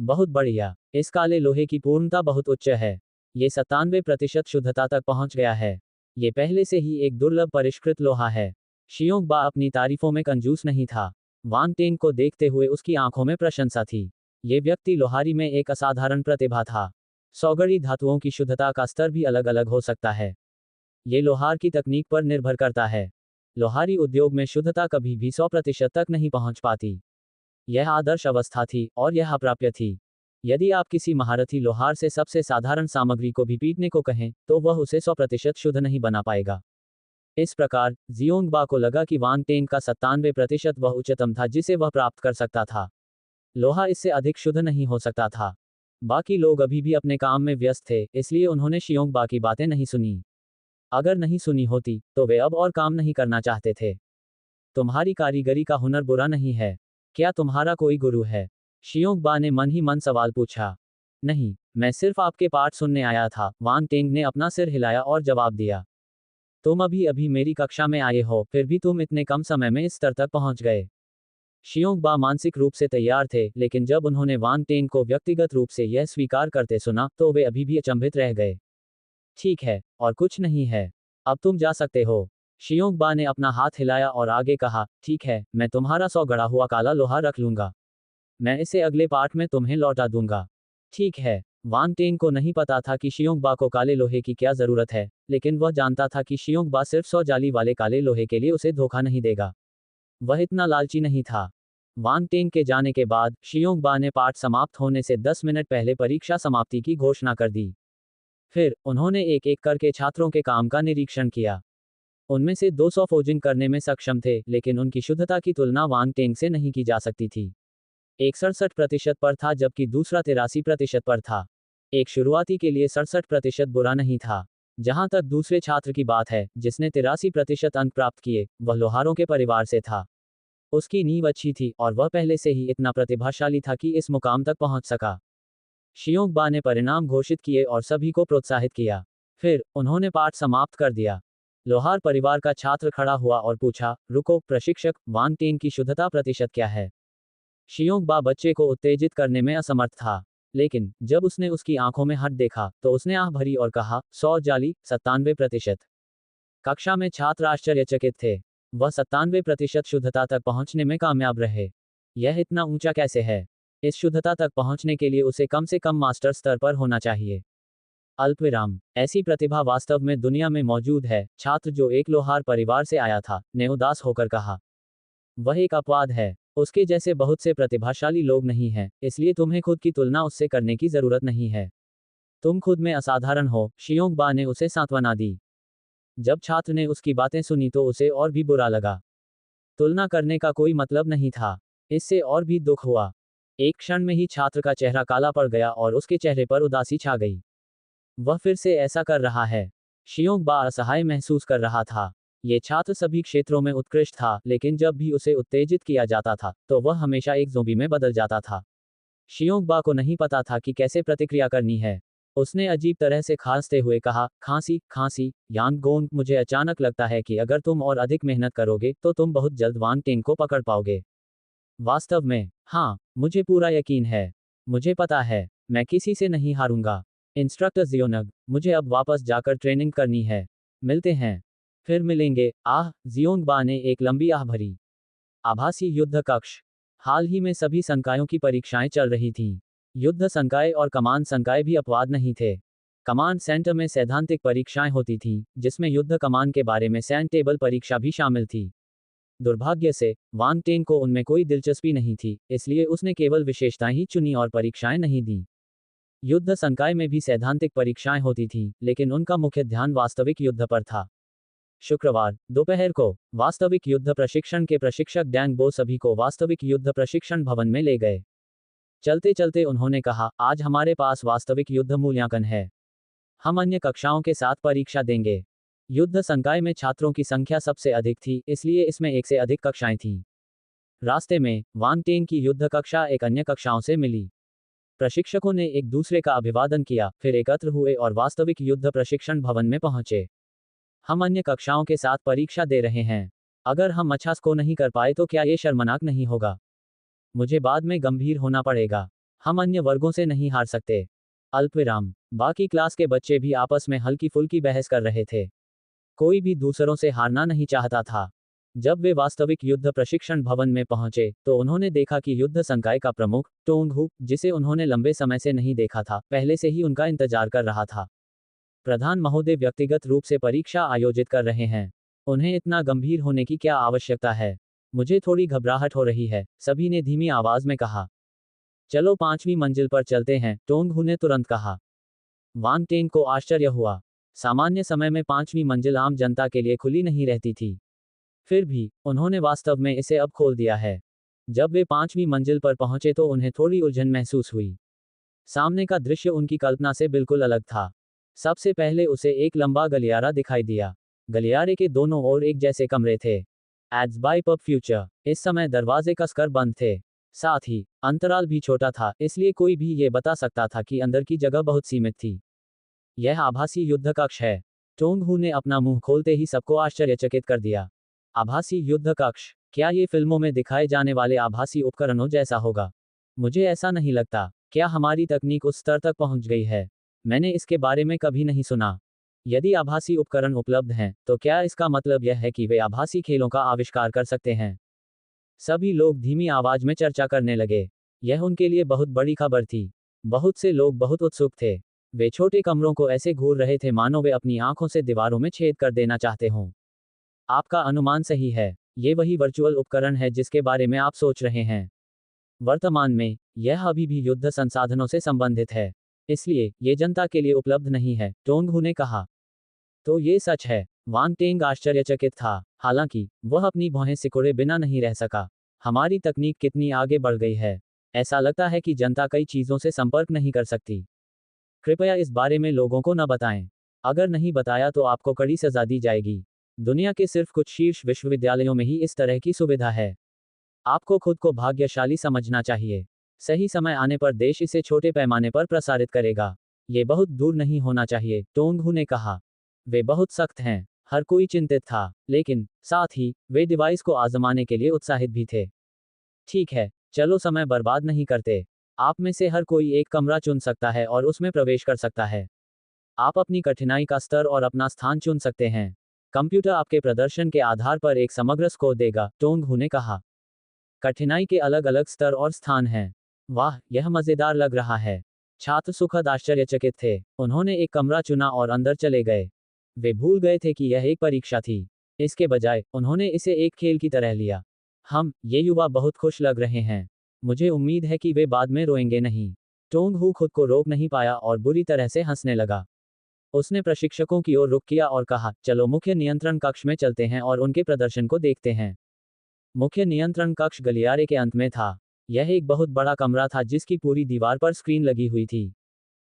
बहुत बढ़िया। इस काले लोहे की पूर्णता बहुत उच्च है। ये 97% शुद्धता तक पहुंच गया है। ये पहले से ही एक दुर्लभ परिष्कृत लोहा है। शियोंग बा अपनी तारीफों में कंजूस नहीं था। वांग टेंग को देखते हुए उसकी आंखों में प्रशंसा थी। ये व्यक्ति लोहारी में एक असाधारण प्रतिभा था। सौगड़ी धातुओं की शुद्धता का स्तर भी अलग अलग हो सकता है। ये लोहार की तकनीक पर निर्भर करता है। लोहारी उद्योग में शुद्धता कभी भी 100% तक नहीं पहुंच पाती। यह आदर्श अवस्था थी और यह अप्राप्य थी। यदि आप किसी महारथी लोहार से सबसे साधारण सामग्री को भी पीटने को कहें, तो वह उसे 100% शुद्ध नहीं बना पाएगा। इस प्रकार जियोंग बा को लगा कि वांग टेंग का 97% वह उच्चतम था जिसे वह प्राप्त कर सकता था। लोहा इससे अधिक शुद्ध नहीं हो सकता था। बाकी लोग अभी भी अपने काम में व्यस्त थे, इसलिए उन्होंने शियोंग बा की बातें नहीं सुनी। अगर नहीं सुनी होती, तो वे अब और काम नहीं करना चाहते थे। तुम्हारी कारीगरी का हुनर बुरा नहीं है। क्या तुम्हारा कोई गुरु है? शियोंग बा ने मन ही मन सवाल पूछा। नहीं, मैं सिर्फ आपके पाठ सुनने आया था, वांग टेंग ने अपना सिर हिलाया और जवाब दिया। तुम अभी अभी मेरी कक्षा में आए हो, फिर भी तुम इतने कम समय में इस स्तर तक पहुंच गए। शियोंग बा मानसिक रूप से तैयार थे, लेकिन जब उन्होंने वांग टेंग को व्यक्तिगत रूप से यह स्वीकार करते सुना, तो वे अभी भी अचंभित रह गए। ठीक है, और कुछ नहीं है। अब तुम जा सकते हो। शियोंग बा ने अपना हाथ हिलाया और आगे कहा, ठीक है, मैं तुम्हारा 100 गढ़ा हुआ काला लोहा रख लूंगा। मैं इसे अगले पाठ में तुम्हें लौटा दूंगा। ठीक है। वांग टेंग को नहीं पता था कि शियोंग बा को काले लोहे की क्या जरूरत है, लेकिन वह जानता था कि शियोंग बा सिर्फ 100 जाली वाले काले लोहे के लिए उसे धोखा नहीं देगा। वह इतना लालची नहीं था। वांग टेंग के जाने के बाद शियोंग बा ने पाठ समाप्त होने से 10 मिनट पहले परीक्षा समाप्ति की घोषणा कर दी। फिर उन्होंने एक एक करके छात्रों के काम का निरीक्षण किया। उनमें से 200 फोजिंग करने में सक्षम थे, लेकिन उनकी शुद्धता की तुलना वांग टेंग से नहीं की जा सकती थी। एक 67% पर था जबकि दूसरा 83% पर था। एक शुरुआती के लिए 67% बुरा नहीं था। जहां तक दूसरे छात्र की बात है, जिसने 83% अंक प्राप्त किए, वह लोहारों के परिवार से था। उसकी नींव अच्छी थी और वह पहले से ही इतना प्रतिभाशाली था कि इस मुकाम तक पहुंच सका। शियोंग बा ने परिणाम घोषित किए और सभी को प्रोत्साहित किया। फिर उन्होंने पाठ समाप्त कर दिया। लोहार परिवार का छात्र खड़ा हुआ और पूछा, रुको प्रशिक्षक, वांग टेंग की शुद्धता प्रतिशत क्या है? शियोंग बा बच्चे को उत्तेजित करने में असमर्थ था। लेकिन जब उसने उसकी आंखों में हट देखा, तो उसने आह भरी और कहा, 100 जाली, 97%। कक्षा में छात्र आश्चर्यचकित थे। वह 97% शुद्धता तक पहुंचने में कामयाब रहे। यह इतना ऊंचा कैसे है? इस शुद्धता तक पहुंचने के लिए उसे कम से कम मास्टर स्तर पर होना चाहिए। अल्पविराम। ऐसी प्रतिभा वास्तव में दुनिया में मौजूद है, छात्र जो एक लोहार परिवार से आया था, ने उदास होकर कहा। वह एक अपवाद है। उसके जैसे बहुत से प्रतिभाशाली लोग नहीं हैं, इसलिए तुम्हें खुद की तुलना उससे करने की जरूरत नहीं है। तुम खुद में असाधारण हो, शियोंग बा ने उसे सांत्वना दी। जब छात्र ने उसकी बातें सुनी तो उसे और भी बुरा लगा। तुलना करने का कोई मतलब नहीं था। इससे और भी दुख हुआ। एक क्षण में ही छात्र का चेहरा काला पड़ गया और उसके चेहरे पर उदासी छा गई। वह फिर से ऐसा कर रहा है। शियोंग बा असहाय महसूस कर रहा था। ये छात्र सभी क्षेत्रों में उत्कृष्ट था, लेकिन जब भी उसे उत्तेजित किया जाता था, तो वह हमेशा एक ज़ोंबी में बदल जाता था। शियोंग बा को नहीं पता था कि कैसे प्रतिक्रिया करनी है। उसने अजीब तरह से खांसते हुए कहा, खांसी, खांसी, यांग गोंग, मुझे अचानक लगता है कि अगर तुम और अधिक मेहनत करोगे, तो तुम बहुत जल्द वांग टेंग को पकड़ पाओगे। वास्तव में, हाँ, मुझे पूरा यकीन है। मुझे पता है, मैं किसी से नहीं हारूंगा। इंस्ट्रक्टर जियोनग, मुझे अब वापस जाकर ट्रेनिंग करनी है। मिलते हैं। फिर मिलेंगे। आह, जियोंग बा ने एक लंबी आह भरी। आभासी युद्ध कक्ष। हाल ही में सभी संकायों की परीक्षाएं चल रही थीं। युद्ध संकाय और कमांड संकाय भी अपवाद नहीं थे। कमांड सेंटर में सैद्धांतिक परीक्षाएं होती थीं, जिसमें युद्ध कमान के बारे में सैंड टेबल परीक्षा भी शामिल थी। दुर्भाग्य से वांग टेंग को उनमें कोई दिलचस्पी नहीं थी, इसलिए उसने केवल विशेषताएं ही चुनी और परीक्षाएं नहीं दी। युद्ध संकाय में भी सैद्धांतिक परीक्षाएं होती थीं, लेकिन उनका मुख्य ध्यान वास्तविक युद्ध पर था। शुक्रवार दोपहर को वास्तविक युद्ध प्रशिक्षण के प्रशिक्षक डैंग बो सभी को वास्तविक युद्ध प्रशिक्षण भवन में ले गए। चलते चलते उन्होंने कहा, आज हमारे पास वास्तविक युद्ध मूल्यांकन है। हम अन्य कक्षाओं के साथ परीक्षा देंगे। युद्ध संकाय में छात्रों की संख्या सबसे अधिक थी, इसलिए इसमें एक से अधिक कक्षाएं थीं। रास्ते में वांग टेंग की युद्ध कक्षा एक अन्य कक्षाओं से मिली। प्रशिक्षकों ने एक दूसरे का अभिवादन किया, फिर एकत्र हुए और वास्तविक युद्ध प्रशिक्षण भवन में पहुंचे। हम अन्य कक्षाओं के साथ परीक्षा दे रहे हैं। अगर हम अच्छा स्कोर नहीं कर पाए तो क्या ये शर्मनाक नहीं होगा? मुझे बाद में गंभीर होना पड़ेगा। हम अन्य वर्गों से नहीं हार सकते। अल्पविराम। बाकी क्लास के बच्चे भी आपस में हल्की फुल्की बहस कर रहे थे। कोई भी दूसरों से हारना नहीं चाहता था। जब वे वास्तविक युद्ध प्रशिक्षण भवन में पहुंचे तो उन्होंने देखा कि युद्ध संकाय का प्रमुख टोंग हु, जिसे उन्होंने लंबे समय से नहीं देखा था, पहले से ही उनका इंतजार कर रहा था। प्रधान महोदय व्यक्तिगत रूप से परीक्षा आयोजित कर रहे हैं। उन्हें इतना गंभीर होने की क्या आवश्यकता है? मुझे थोड़ी घबराहट हो रही है, सभी ने धीमी आवाज में कहा। चलो 5वीं मंजिल पर चलते हैं, टोंग हु ने तुरंत कहा। वांग टेंग को आश्चर्य हुआ। सामान्य समय में 5वीं मंजिल आम जनता के लिए खुली नहीं रहती थी। फिर भी उन्होंने वास्तव में इसे अब खोल दिया है। जब वे 5वीं मंजिल पर पहुंचे तो उन्हें थोड़ी उलझन महसूस हुई। सामने का दृश्य उनकी कल्पना से बिल्कुल अलग था। सबसे पहले उसे एक लंबा गलियारा दिखाई दिया। गलियारे के दोनों ओर एक जैसे कमरे थे। Ads by pub future. इस समय दरवाजे कसकर बंद थे। साथ ही अंतराल भी छोटा था, इसलिए कोई भी ये बता सकता था कि अंदर की जगह बहुत सीमित थी। यह आभासी युद्ध कक्ष है। टोंग हु ने अपना मुंह खोलते ही सबको आश्चर्यचकित कर दिया। आभासी युद्ध कक्ष? क्या ये फिल्मों में दिखाए जाने वाले आभासी उपकरणों जैसा होगा? मुझे ऐसा नहीं लगता। क्या हमारी तकनीक उस स्तर तक पहुंच गई है? मैंने इसके बारे में कभी नहीं सुना। यदि आभासी उपकरण उपलब्ध हैं, तो क्या इसका मतलब यह है कि वे आभासी खेलों का आविष्कार कर सकते हैं? सभी लोग धीमी आवाज में चर्चा करने लगे। यह उनके लिए बहुत बड़ी खबर थी। बहुत से लोग बहुत उत्सुक थे। वे छोटे कमरों को ऐसे घूर रहे थे मानो वे अपनी आंखों से दीवारों में छेद कर देना चाहते हों। आपका अनुमान सही है। ये वही वर्चुअल उपकरण है जिसके बारे में आप सोच रहे हैं। वर्तमान में यह अभी भी युद्ध संसाधनों से संबंधित है, इसलिए ये जनता के लिए उपलब्ध नहीं है, टोंग हु ने कहा। तो ये सच है? वांग टेंग आश्चर्यचकित था। हालांकि वह अपनी भौहें सिकोड़े बिना नहीं रह सका। हमारी तकनीक कितनी आगे बढ़ गई है। ऐसा लगता है कि जनता कई चीजों से संपर्क नहीं कर सकती। कृपया इस बारे में लोगों को न बताएं। अगर नहीं बताया तो आपको कड़ी सजा दी जाएगी। दुनिया के सिर्फ कुछ शीर्ष विश्वविद्यालयों में ही इस तरह की सुविधा है। आपको खुद को भाग्यशाली समझना चाहिए। सही समय आने पर देश इसे छोटे पैमाने पर प्रसारित करेगा। ये बहुत दूर नहीं होना चाहिए, टोंग हु ने कहा। वे बहुत सख्त हैं। हर कोई चिंतित था, लेकिन साथ ही वे डिवाइस को आजमाने के लिए उत्साहित भी थे। ठीक है, चलो समय बर्बाद नहीं करते। आप में से हर कोई एक कमरा चुन सकता है और उसमें प्रवेश कर सकता है। आप अपनी कठिनाई का स्तर और अपना स्थान चुन सकते हैं। कंप्यूटर आपके प्रदर्शन के आधार पर एक समग्र स्कोर देगा, टोंग हु ने कहा। कठिनाई के अलग अलग स्तर और स्थान हैं। वाह, यह मजेदार लग रहा है। छात्र सुखद आश्चर्यचकित थे। उन्होंने एक कमरा चुना और अंदर चले गए। वे भूल गए थे कि यह एक परीक्षा थी। इसके बजाय उन्होंने इसे एक खेल की तरह लिया। ये युवा बहुत खुश लग रहे हैं। मुझे उम्मीद है कि वे बाद में रोएंगे नहीं। टोंग हु खुद को रोक नहीं पाया और बुरी तरह से हंसने लगा। उसने प्रशिक्षकों की ओर रुख किया और कहा, चलो मुख्य नियंत्रण कक्ष में चलते हैं और उनके प्रदर्शन को देखते हैं। मुख्य नियंत्रण कक्ष गलियारे के अंत में था। यह एक बहुत बड़ा कमरा था जिसकी पूरी दीवार पर स्क्रीन लगी हुई थी।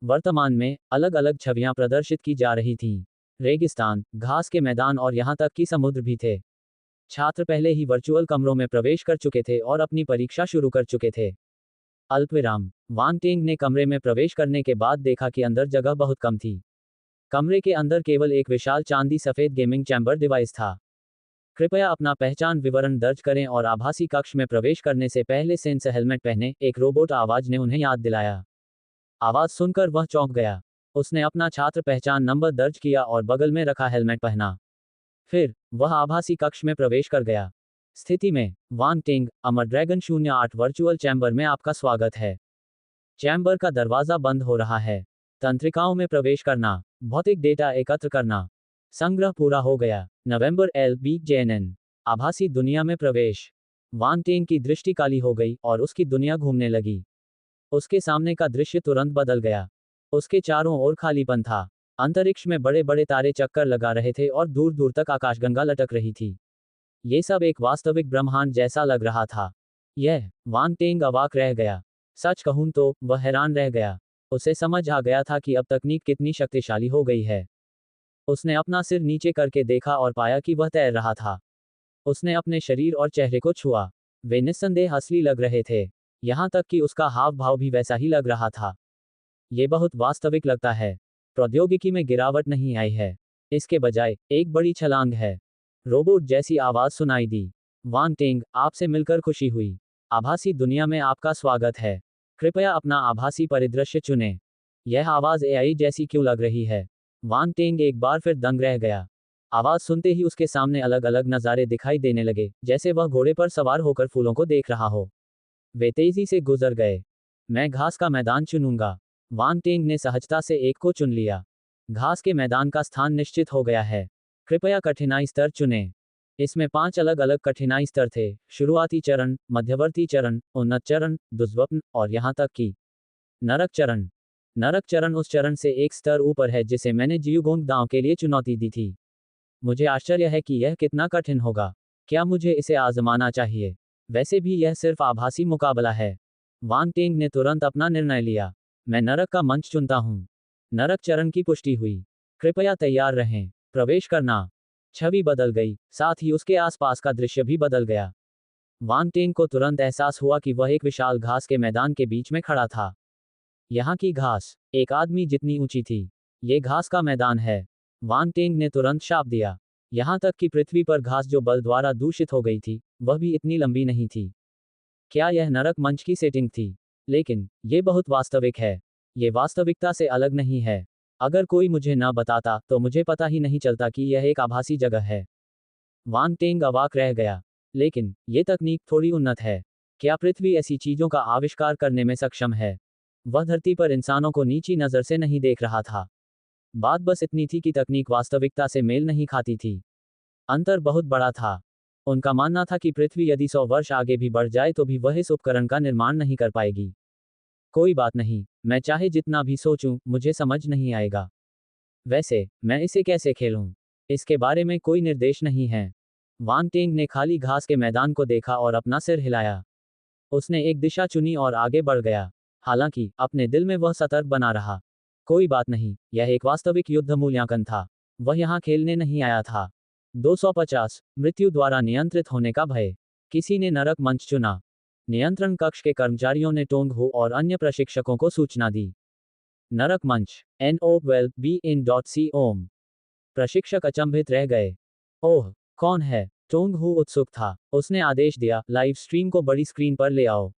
वर्तमान में अलग अलग छवियां प्रदर्शित की जा रही थीं। रेगिस्तान, घास के मैदान और यहां तक कि समुद्र भी थे। छात्र पहले ही वर्चुअल कमरों में प्रवेश कर चुके थे और अपनी परीक्षा शुरू कर चुके थे। अल्पविराम। वांग टेंग ने कमरे में प्रवेश करने के बाद देखा कि अंदर जगह बहुत कम थी। कमरे के अंदर केवल एक विशाल चांदी सफेद गेमिंग चैम्बर डिवाइस था। कृपया अपना पहचान विवरण दर्ज करें और आभासी कक्ष में प्रवेश करने से पहले सेंस हेलमेट पहने, एक रोबोट आवाज ने उन्हें याद दिलाया। आवाज सुनकर वह चौंक गया। उसने अपना छात्र पहचान नंबर दर्ज किया और बगल में रखा हेलमेट पहना। फिर वह आभासी कक्ष में प्रवेश कर गया। स्थिति में वांग टेंग, अमर ड्रैगन 08 वर्चुअल चैम्बर में आपका स्वागत है। चैम्बर का दरवाजा बंद हो रहा है। तंत्रिकाओं में प्रवेश करना, भौतिक डेटा एकत्र करना। संग्रह पूरा हो गया। नवंबर LBJNN। आभासी दुनिया में प्रवेश। वांग टेंग की दृष्टि काली हो गई और उसकी दुनिया घूमने लगी। उसके सामने का दृश्य तुरंत बदल गया। उसके चारों ओर खालीपन था। अंतरिक्ष में बड़े बड़े तारे चक्कर लगा रहे थे और दूर दूर तक आकाशगंगा लटक रही थी। ये सब एक वास्तविक ब्रह्मांड जैसा लग रहा था। वांग टेंग अवाक रह गया। सच कहूं तो वह हैरान रह गया। उसे समझ आ गया था कि अब तकनीक कितनी शक्तिशाली हो गई है। उसने अपना सिर नीचे करके देखा और पाया कि वह तैर रहा था। उसने अपने शरीर और चेहरे को छुआ। वे निस्संदेह असली लग रहे थे। यहाँ तक कि उसका हाव भाव भी वैसा ही लग रहा था। ये बहुत वास्तविक लगता है। प्रौद्योगिकी में गिरावट नहीं आई है। इसके बजाय एक बड़ी छलांग है। रोबोट जैसी आवाज सुनाई दी। वांग टेंग, आपसे मिलकर खुशी हुई। आभासी दुनिया में आपका स्वागत है। कृपया अपना आभासी परिदृश्य चुनें। यह आवाज एआई जैसी क्यों लग रही है? वांग टेंग एक बार फिर दंग रह गया। आवाज सुनते ही उसके सामने अलग अलग नज़ारे दिखाई देने लगे, जैसे वह घोड़े पर सवार होकर फूलों को देख रहा हो। वे तेजी से गुजर गए। मैं घास का मैदान चुनूंगा। वांग टेंग ने सहजता से एक को चुन लिया। घास के मैदान का स्थान निश्चित हो गया है। कृपया कठिनाई स्तर चुनें। इसमें 5 अलग अलग कठिनाई स्तर थे: शुरुआती चरण, मध्यवर्ती चरण, उन्नत चरण, दुष्स्वप्न, और यहाँ तक कि नरक चरण। नरक चरण उस चरण से एक स्तर ऊपर है जिसे मैंने जियुगोंग दांव के लिए चुनौती दी थी। मुझे आश्चर्य है कि यह कितना कठिन होगा। क्या मुझे इसे आजमाना चाहिए? वैसे भी यह सिर्फ आभासी मुकाबला है। वांग टेंग ने तुरंत अपना निर्णय लिया। मैं नरक का मंच चुनता हूँ। नरक चरण की पुष्टि हुई। कृपया तैयार रहें। प्रवेश करना। छवि बदल गई, साथ ही उसके आसपास का दृश्य भी बदल गया। वांग टेंग को तुरंत एहसास हुआ कि वह एक विशाल घास के मैदान के बीच में खड़ा था। यहाँ की घास एक आदमी जितनी ऊंची थी। ये घास का मैदान है। वांग टेंग ने तुरंत शाप दिया। यहाँ तक कि पृथ्वी पर घास जो बल द्वारा दूषित हो गई थी, वह भी इतनी लंबी नहीं थी। क्या यह नरक मंच की सेटिंग थी? लेकिन ये बहुत वास्तविक है। ये वास्तविकता से अलग नहीं है। अगर कोई मुझे न बताता तो मुझे पता ही नहीं चलता कि यह एक आभासी जगह है। वांग टेंग अवाक रह गया। लेकिन ये तकनीक थोड़ी उन्नत है। क्या पृथ्वी ऐसी चीजों का आविष्कार करने में सक्षम है? वह धरती पर इंसानों को नीची नजर से नहीं देख रहा था। बात बस इतनी थी कि तकनीक वास्तविकता से मेल नहीं खाती थी। अंतर बहुत बड़ा था। उनका मानना था कि पृथ्वी यदि 100 वर्ष आगे भी बढ़ जाए तो भी वह इस उपकरण का निर्माण नहीं कर पाएगी। कोई बात नहीं, मैं चाहे जितना भी सोचूं, मुझे समझ नहीं आएगा। वैसे मैं इसे कैसे खेलूं? इसके बारे में कोई निर्देश नहीं है। वांग टेंग ने खाली घास के मैदान को देखा और अपना सिर हिलाया। उसने एक दिशा चुनी और आगे बढ़ गया। हालांकि अपने दिल में वह सतर्क बना रहा। कोई बात नहीं, यह एक वास्तविक युद्ध मूल्यांकन था। वह यहाँ खेलने नहीं आया था। 250 मृत्यु द्वारा नियंत्रित होने का भय। किसी ने नरक मंच चुना। नियंत्रण कक्ष के कर्मचारियों ने टोंग हो और अन्य प्रशिक्षकों को सूचना दी। नरक मंच NO12BIN.C प्रशिक्षक अचंभित रह गए। ओह, कौन है? टोंग हो उत्सुक था। उसने आदेश दिया, लाइव स्ट्रीम को बड़ी स्क्रीन पर ले आओ।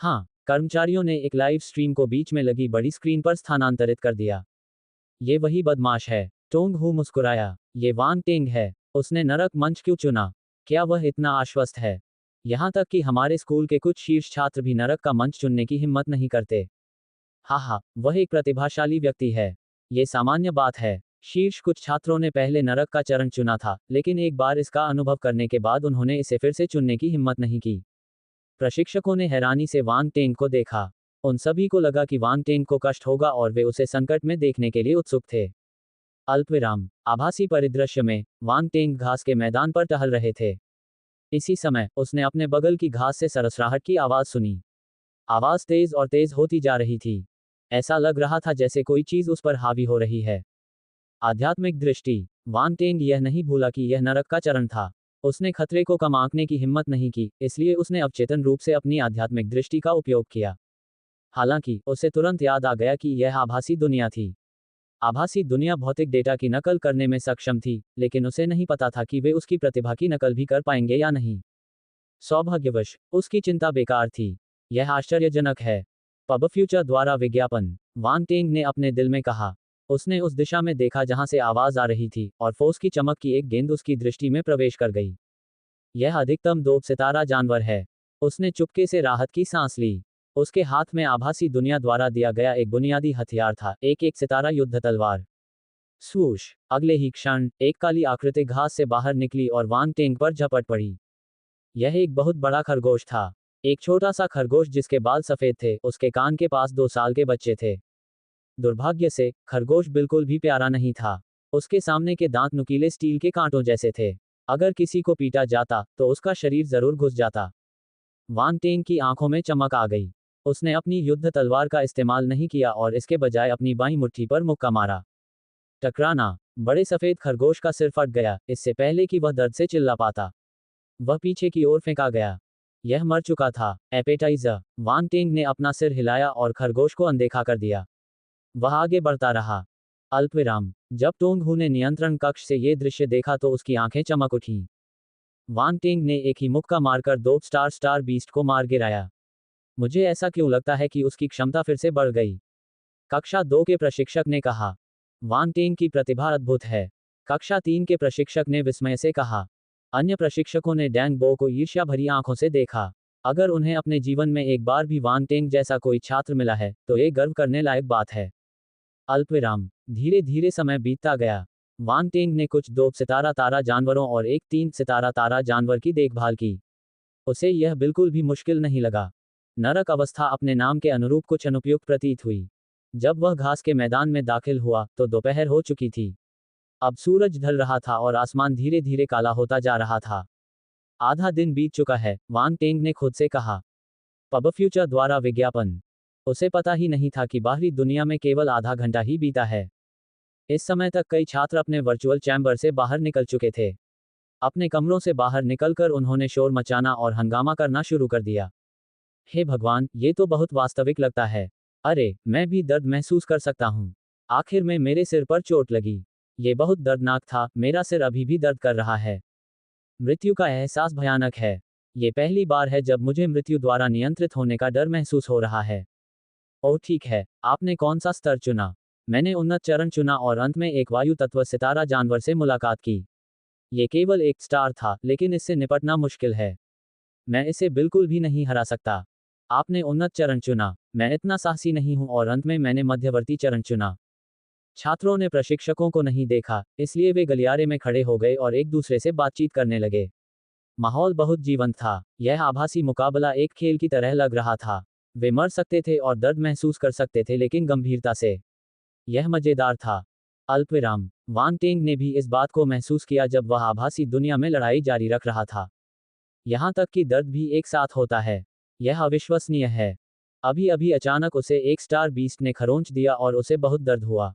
हाँ, कर्मचारियों ने एक लाइव स्ट्रीम को बीच में लगी बड़ी स्क्रीन पर स्थानांतरित कर दिया। ये वही बदमाश है। टोंग हू मुस्कुराया। ये वांग टेंग है। उसने नरक मंच क्यों चुना? क्या वह इतना आश्वस्त है? यहाँ तक कि हमारे स्कूल के कुछ शीर्ष छात्र भी नरक का मंच चुनने की हिम्मत नहीं करते। हाँ, वह एक प्रतिभाशाली व्यक्ति है। ये सामान्य बात है। शीर्ष कुछ छात्रों ने पहले नरक का चरण चुना था, लेकिन एक बार इसका अनुभव करने के बाद उन्होंने इसे फिर से चुनने की हिम्मत नहीं की। प्रशिक्षकों ने हैरानी से वांग टेंग को देखा। उन सभी को लगा कि वांग टेंग को कष्ट होगा और वे उसे संकट में देखने के लिए उत्सुक थे। अल्पविराम। आभासी परिदृश्य में वांग टेंग घास के मैदान पर टहल रहे थे। इसी समय उसने अपने बगल की घास से सरसराहट की आवाज सुनी। आवाज तेज और तेज होती जा रही थी। ऐसा लग रहा था जैसे कोई चीज उस पर हावी हो रही है। आध्यात्मिक दृष्टि। वांग टेंग यह नहीं भूला कि यह नरक का चरण था। उसने खतरे को कम आंकने की हिम्मत नहीं की, इसलिए उसने अवचेतन रूप से अपनी आध्यात्मिक दृष्टि का उपयोग किया। हालांकि उसे तुरंत याद आ गया कि यह आभासी दुनिया थी। आभासी दुनिया भौतिक डेटा की नकल करने में सक्षम थी, लेकिन उसे नहीं पता था कि वे उसकी प्रतिभा की नकल भी कर पाएंगे या नहीं। सौभाग्यवश उसकी चिंता बेकार थी। यह आश्चर्यजनक है। पब फ्यूचर द्वारा विज्ञापन। वांग टेंग ने अपने दिल में कहा। उसने उस दिशा में देखा जहां से आवाज आ रही थी, और फोर्स की चमक की एक गेंद उसकी दृष्टि में प्रवेश कर गई। यह अधिकतम 2 सितारा जानवर है। उसने चुपके से राहत की सांस ली। उसके हाथ में आभासी दुनिया द्वारा दिया गया एक बुनियादी हथियार था, एक सितारा युद्ध तलवार। स्वूश। अगले ही क्षण एक काली आकृति घास से बाहर निकली और वांग टेंग पर झपट पड़ी। यह एक बहुत बड़ा खरगोश था। एक छोटा सा खरगोश जिसके बाल सफेद थे, उसके कान के पास 2 साल के बच्चे थे। दुर्भाग्य से खरगोश बिल्कुल भी प्यारा नहीं था। उसके सामने के दांत नुकीले स्टील के कांटों जैसे थे। अगर किसी को पीटा जाता तो उसका शरीर जरूर घुस जाता। वांग टेंग की आंखों में चमक आ गई। उसने अपनी युद्ध तलवार का इस्तेमाल नहीं किया और इसके बजाय अपनी बाईं मुट्ठी पर मुक्का मारा। टकराना। बड़े सफेद खरगोश का सिर फट गया, इससे पहले कि वह दर्द से चिल्ला पाता। वह पीछे की ओर फेंका गया। यह मर चुका था। एपेटाइजर। वान टेंग ने अपना सिर हिलाया और खरगोश को अनदेखा कर दिया। वह आगे बढ़ता रहा। अल्पविराम। जब टोंगहू ने नियंत्रण कक्ष से ये दृश्य देखा तो उसकी आंखें चमक उठीं। वान टेंग ने एक ही मुक्का मारकर दो स्टार बीस्ट को मार गिराया। मुझे ऐसा क्यों लगता है कि उसकी क्षमता फिर से बढ़ गई? कक्षा 2 के प्रशिक्षक ने कहा। वान टेंग की प्रतिभा अद्भुत है। कक्षा 3 के प्रशिक्षक ने विस्मय से कहा। अन्य प्रशिक्षकों ने डैंग बो को ईर्ष्या भरी आंखों से देखा। अगर उन्हें अपने जीवन में एक बार भी वान टेंग जैसा कोई छात्र मिला है तो ये गर्व करने लायक बात है। अल्पविराम। धीरे धीरे समय बीतता गया। वान टेंग ने कुछ 2 सितारा तारा जानवरों और एक 3 सितारा तारा जानवर की देखभाल की। उसे यह बिल्कुल भी मुश्किल नहीं लगा। नरक अवस्था अपने नाम के अनुरूप कुछ अनुपयुक्त प्रतीत हुई। जब वह घास के मैदान में दाखिल हुआ तो दोपहर हो चुकी थी। अब सूरज ढल रहा था और आसमान धीरे धीरे काला होता जा रहा था। आधा दिन बीत चुका है, वान टेंग ने खुद से कहा। पब फ्यूचर द्वारा विज्ञापन। उसे पता ही नहीं था कि बाहरी दुनिया में केवल आधा घंटा ही बीता है। इस समय तक कई छात्र अपने वर्चुअल चैम्बर से बाहर निकल चुके थे। अपने कमरों से बाहर निकलकर उन्होंने शोर मचाना और हंगामा करना शुरू कर दिया। हे भगवान, ये तो बहुत वास्तविक लगता है। अरे, मैं भी दर्द महसूस कर सकता हूँ। आखिर में मेरे सिर पर चोट लगी। ये बहुत दर्दनाक था, मेरा सिर अभी भी दर्द कर रहा है। मृत्यु का एहसास भयानक है। ये पहली बार है जब मुझे मृत्यु द्वारा नियंत्रित होने का डर महसूस हो रहा है। ओह ठीक है, आपने कौन सा स्तर चुना? मैंने उन्नत चरण चुना और अंत में एक वायु तत्व सितारा जानवर से मुलाकात की। ये केवल एक स्टार था, लेकिन इससे निपटना मुश्किल है। मैं इसे बिल्कुल भी नहीं हरा सकता। आपने उन्नत चरण चुना। मैं इतना साहसी नहीं हूं और अंत में मैंने मध्यवर्ती चरण चुना। छात्रों ने प्रशिक्षकों को नहीं देखा, इसलिए वे गलियारे में खड़े हो गए और एक दूसरे से बातचीत करने लगे। माहौल बहुत जीवंत था। यह आभासी मुकाबला एक खेल की तरह लग रहा था। वे मर सकते थे और दर्द महसूस कर सकते थे, लेकिन गंभीरता से। यह मजेदार था। अल्पविराम। वान टेंग ने भी इस बात को महसूस किया जब वह आभासी दुनिया में लड़ाई जारी रख रहा था। यहां तक कि दर्द भी एक साथ होता है। यह अविश्वसनीय है। अभी अभी अचानक उसे एक स्टार बीस्ट ने खरोंच दिया और उसे बहुत दर्द हुआ।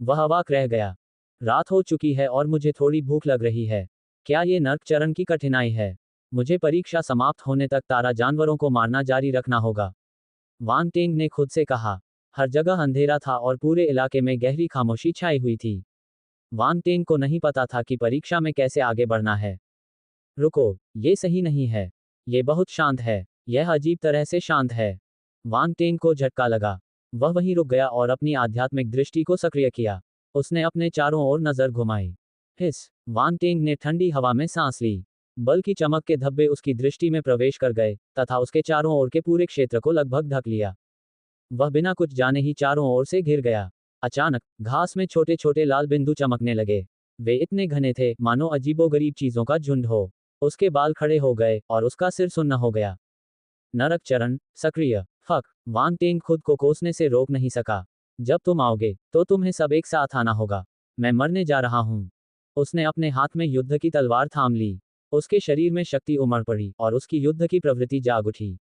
वह अवाक रह गया। रात हो चुकी है और मुझे थोड़ी भूख लग रही है। क्या ये नर्क चरण की कठिनाई है? मुझे परीक्षा समाप्त होने तक तारा जानवरों को मारना जारी रखना होगा। वान टेंग ने खुद से कहा। हर जगह अंधेरा था और पूरे इलाके में गहरी खामोशी छाई हुई थी। वान टेंग को नहीं पता था कि परीक्षा में कैसे आगे बढ़ना है। रुको, ये सही नहीं है। ये बहुत शांत है। यह अजीब तरह से शांत है। वान टेंग को झटका लगा। वह वहीं रुक गया और अपनी आध्यात्मिक दृष्टि को सक्रिय किया। उसने अपने चारों ओर नजर घुमाई। हिस। वान टेंग ने ठंडी हवा में सांस ली। बल की चमक के धब्बे उसकी दृष्टि में प्रवेश कर गए तथा उसके चारों ओर के पूरे क्षेत्र को लगभग ढक लिया। वह बिना कुछ जाने ही चारों ओर से घिर गया। अचानक घास में छोटे छोटे लाल बिंदु चमकने लगे। वे इतने घने थे मानो अजीबोगरीब चीजों का झुंड हो। उसके बाल खड़े हो गए और उसका सिर सुन्न हो गया। नरक चरण सक्रिय। फक। वान टेंग खुद को कोसने से रोक नहीं सका। जब तुम आओगे तो तुम्हें सब एक साथ आना होगा। मैं मरने जा रहा हूं। उसने अपने हाथ में युद्ध की तलवार थाम ली। उसके शरीर में शक्ति उमड़ पड़ी और उसकी युद्ध की प्रवृत्ति जाग उठी।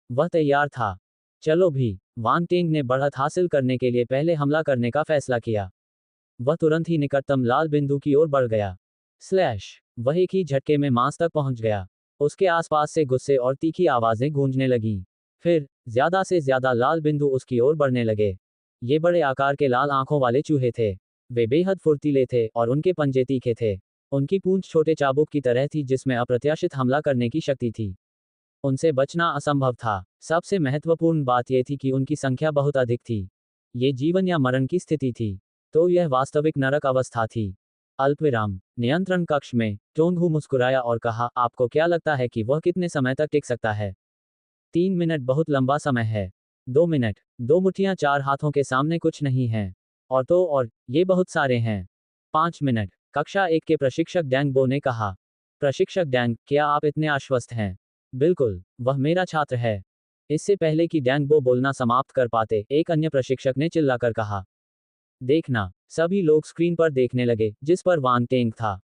वह तैयार था। चलो भी। वान टेंग ने बढ़त हासिल करने के लिए पहले हमला करने का फैसला किया। वह तुरंत ही निकटतम लाल बिंदु की ओर बढ़ गया। स्लैश। वह एक ही झटके में मांस तक पहुंच गया। उसके आसपास से गुस्से और तीखी आवाजें गूंजने लगीं। फिर ज्यादा से ज्यादा लाल बिंदु उसकी ओर बढ़ने लगे। ये बड़े आकार के लाल आंखों वाले चूहे थे। वे बेहद फुर्तीले थे और उनके पंजे तीखे थे। उनकी पूंछ छोटे चाबुक की तरह थी जिसमें अप्रत्याशित हमला करने की शक्ति थी। उनसे बचना असंभव था। सबसे महत्वपूर्ण बात यह थी कि उनकी संख्या बहुत अधिक थी। ये जीवन या मरण की स्थिति थी। तो यह वास्तविक नरक अवस्था थी। अल्पविराम। नियंत्रण कक्ष में टोंगहू मुस्कुराया और कहा, आपको क्या लगता है कि वह कितने समय तक टिक सकता है? 3 मिनट बहुत लंबा समय है। 2 मिनट। 2 मुट्ठियां 4 हाथों के सामने कुछ नहीं है। और ये बहुत सारे हैं। 5 मिनट। कक्षा 1 के प्रशिक्षक डैंग बो ने कहा। प्रशिक्षक डैंग, क्या आप इतने आश्वस्त हैं? बिल्कुल, वह मेरा छात्र है। इससे पहले कि डैंग बो बोलना समाप्त कर पाते, एक अन्य प्रशिक्षक ने चिल्लाकर कहा। देखना। सभी लोग स्क्रीन पर देखने लगे, जिस पर वान टेंग था।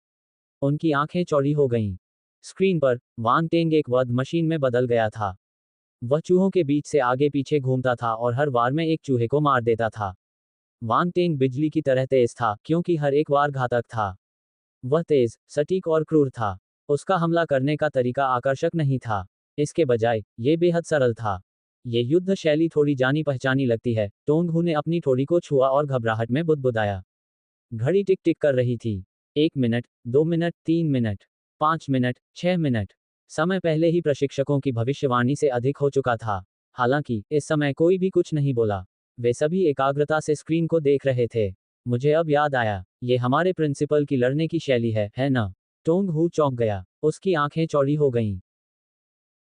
उनकी आंखें चौड़ी हो गईं। स्क्रीन पर वान टेंग एक वध मशीन में बदल गया था। वह चूहों के बीच से आगे पीछे घूमता था और हर वार में एक चूहे को मार देता था। वांग टेंग बिजली की तरह तेज था, क्योंकि हर एक वार घातक था। वह तेज, सटीक और क्रूर था। उसका हमला करने का तरीका आकर्षक नहीं था। इसके बजाय, ये बेहद सरल था। ये युद्ध शैली थोड़ी जानी पहचानी लगती है। टोंग हू ने अपनी ठोड़ी को छुआ और घबराहट में बुदबुदाया। घड़ी टिक टिक कर रही थी। 1 minute, 2 minute, 3 minute, 5 minute, 6 minute. समय पहले ही प्रशिक्षकों की भविष्यवाणी से अधिक हो चुका था। हालांकि इस समय कोई भी कुछ नहीं बोला। वे सभी एकाग्रता से स्क्रीन को देख रहे थे। मुझे अब याद आया, ये हमारे प्रिंसिपल की लड़ने की शैली है ना? टोंग हू चौंक गया। उसकी आंखें चौड़ी हो गईं।